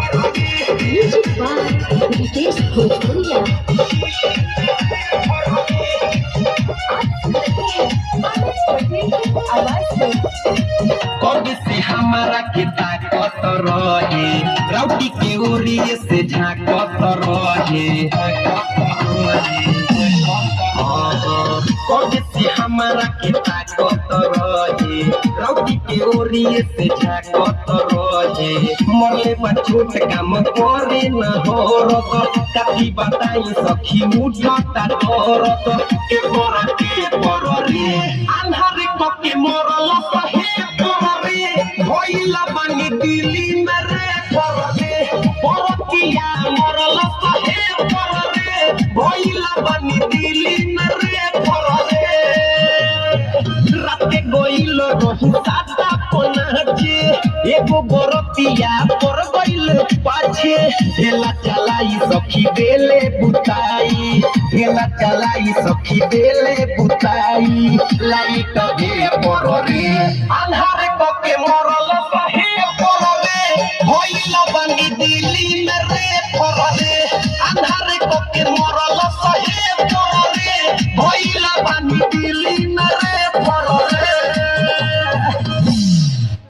Music by Ritesh भोजपुरिया। कब से हमारा के ताकत रहे राउटी के ओरिए से झाकत रहे कब से हमारा के ताकत रहे राउटी के ओरिए से झाकत रहे मरले बा छोट काम करे न हो रत काती बताई सखी उठता डरत के पर रे अन्हारे कके मरल सहे भइला बानी दिल्ली में रे पररे परतिया मरल सहे पररे भइला बानी दिल्ली में रे पररे राते गइल रही सादा पनाचे एगो बरतिया पर गइल पाछे हेला चलाई सखी बेले बुताई हेला चलाई सखी बेले बुताई लाइट दे पररे अन्हारे कके मरल